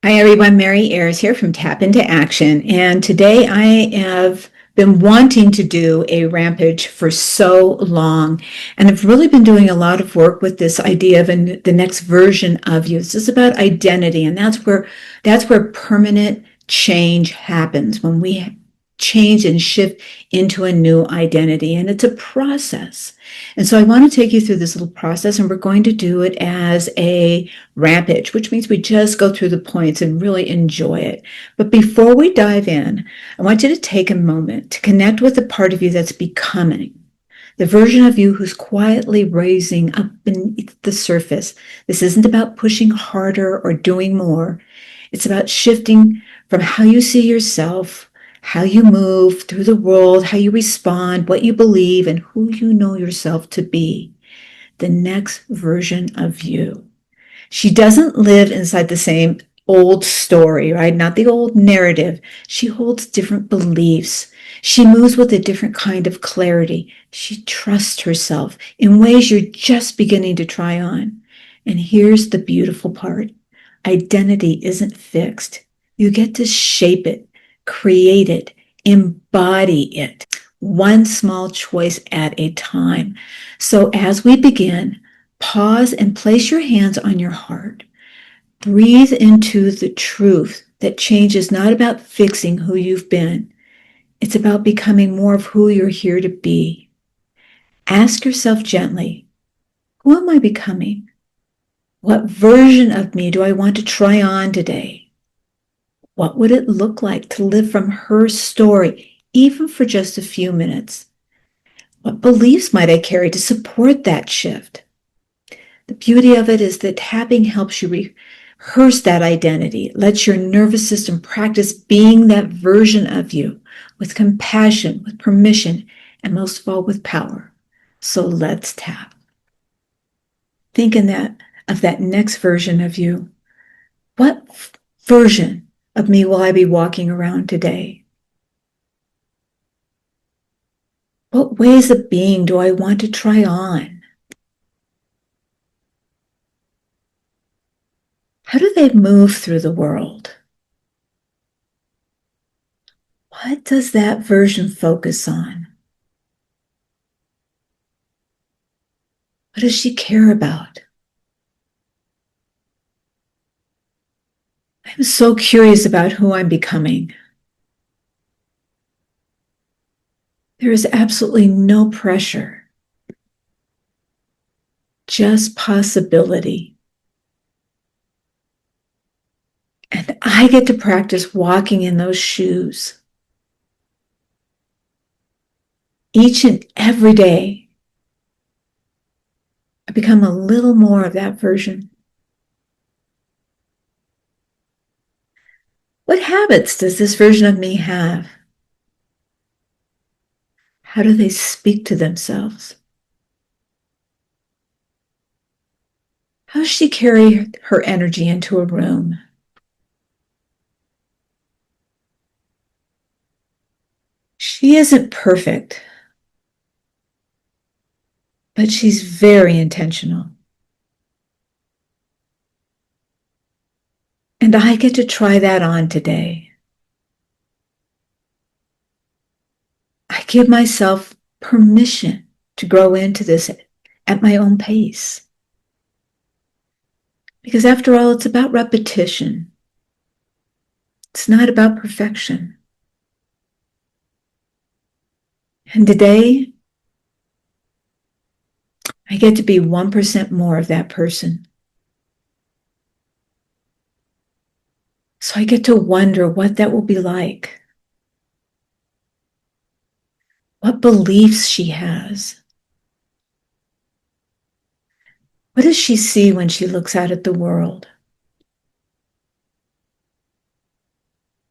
Hi everyone, Mary Ayers here from Tap Into Action, and today I have been wanting to do a Rampage for so long, and I've really been doing a lot of work with this idea of the next version of you. This is about identity, and that's where permanent change happens, when we change and shift into a new identity, and it's a process. And so I want to take you through this little process, and we're going to do it as a Rampage, which means we just go through the points and really enjoy it. But before we dive in, I want you to take a moment to connect with the part of you that's becoming, the version of you who's quietly raising up beneath the surface. This isn't about pushing harder or doing more. It's about shifting from how you see yourself, how you move through the world, how you respond, what you believe, and who you know yourself to be. The next version of you. She doesn't live inside the same old story, right? Not the old narrative. She holds different beliefs. She moves with a different kind of clarity. She trusts herself in ways you're just beginning to try on. And here's the beautiful part. Identity isn't fixed. You get to shape it, create it, embody it, one small choice at a time. So as we begin, pause and place your hands on your heart. Breathe into the truth that change is not about fixing who you've been. It's about becoming more of who you're here to be. Ask yourself gently, who am I becoming? What version of me do I want to try on today? What would it look like to live from her story, even for just a few minutes? What beliefs might I carry to support that shift? The beauty of it is that tapping helps you rehearse that identity, lets your nervous system practice being that version of you with compassion, with permission, and most of all, with power. So let's tap. Think of that next version of you. What version of me will I be walking around today? What ways of being do I want to try on? How do they move through the world? What does that version focus on? What does she care about? I'm so curious about who I'm becoming. There is absolutely no pressure, just possibility. And I get to practice walking in those shoes each and every day. I become a little more of that version. What habits does this version of me have? How do they speak to themselves? How does she carry her energy into a room? She isn't perfect, but she's very intentional. And I get to try that on today. I give myself permission to grow into this at my own pace. Because after all, it's about repetition. It's not about perfection. And today, I get to be 1% more of that person. So I get to wonder what that will be like. What beliefs she has. What does she see when she looks out at the world?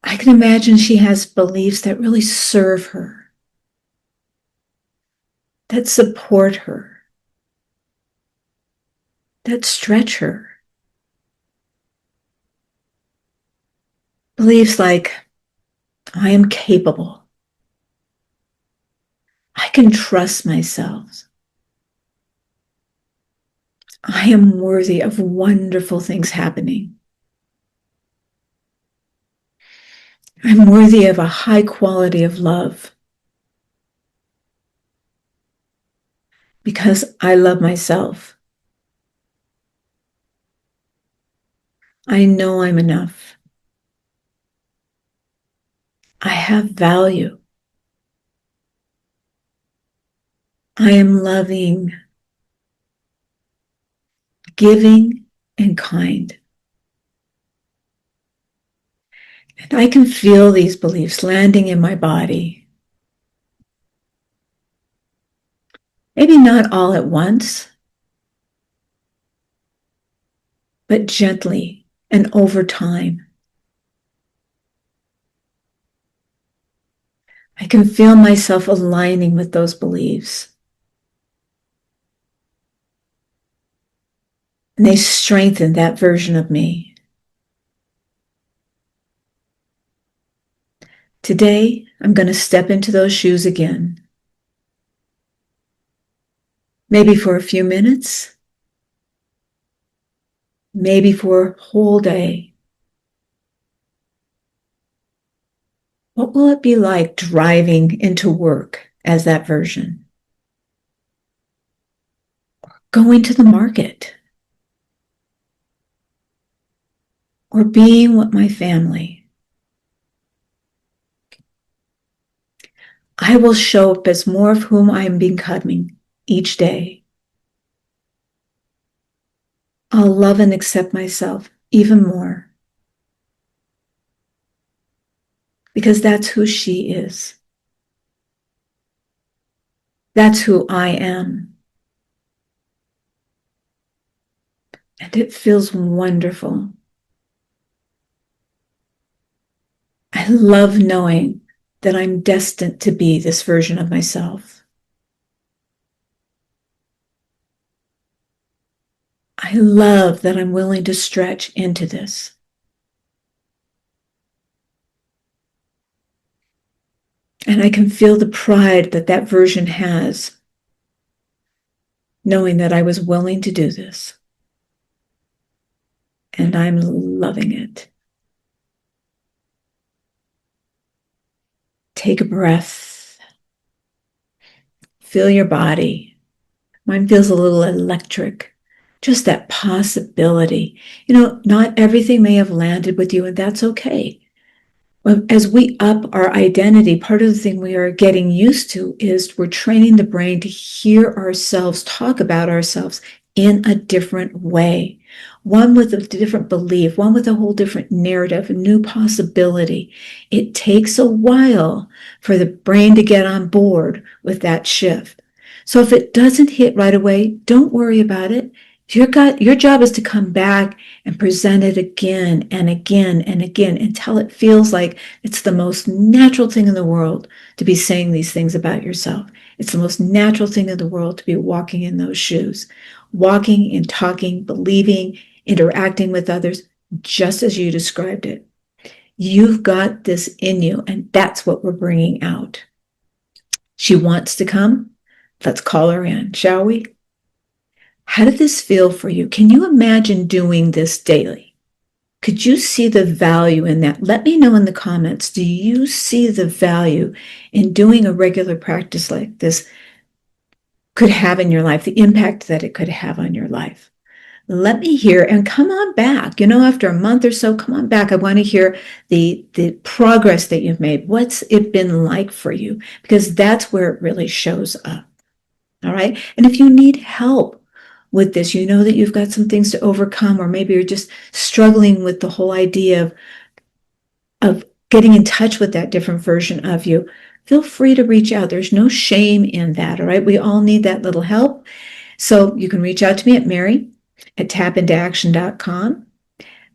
I can imagine she has beliefs that really serve her, that support her, that stretch her. Beliefs like, I am capable. I can trust myself. I am worthy of wonderful things happening. I'm worthy of a high quality of love because I love myself. I know I'm enough. I have value. I am loving, giving, and kind. And I can feel these beliefs landing in my body. Maybe not all at once, but gently and over time. I can feel myself aligning with those beliefs. And they strengthen that version of me. Today, I'm going to step into those shoes again. Maybe for a few minutes, maybe for a whole day. What will it be like driving into work as that version? Going to the market? Or being with my family? I will show up as more of whom I am becoming each day. I'll love and accept myself even more because that's who she is. That's who I am. And it feels wonderful. I love knowing that I'm destined to be this version of myself. I love that I'm willing to stretch into this. And I can feel the pride that that version has, knowing that I was willing to do this. And I'm loving it. Take a breath. Feel your body. Mine feels a little electric. Just that possibility. Not everything may have landed with you, and that's okay. As we up our identity, part of the thing we are getting used to is we're training the brain to hear ourselves talk about ourselves in a different way, one with a different belief, one with a whole different narrative, a new possibility. It takes a while for the brain to get on board with that shift. So if it doesn't hit right away, don't worry about it. Your job is to come back and present it again and again and again until it feels like it's the most natural thing in the world to be saying these things about yourself. It's the most natural thing in the world to be walking in those shoes, walking and talking, believing, interacting with others, just as you described it. You've got this in you, and that's what we're bringing out. She wants to come. Let's call her in, shall we? How did this feel for you? Can you imagine doing this daily? Could you see the value in that? Let me know in the comments. Do you see the value in doing a regular practice like this could have in your life, the impact that it could have on your life? Let me hear, and come on back. After a month or so, come on back. I want to hear the progress that you've made. What's it been like for you? Because that's where it really shows up. All right. And if you need help with this, you know that you've got some things to overcome, or maybe you're just struggling with the whole idea of getting in touch with that different version of you, feel free to reach out. There's no shame in that. All right. We all need that little help. So you can reach out to me at mary@tapintoaction.com.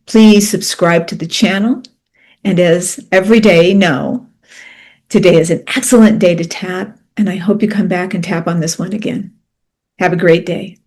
Please subscribe to the channel. And as every day, know today is an excellent day to tap. And I hope you come back and tap on this one again. Have a great day.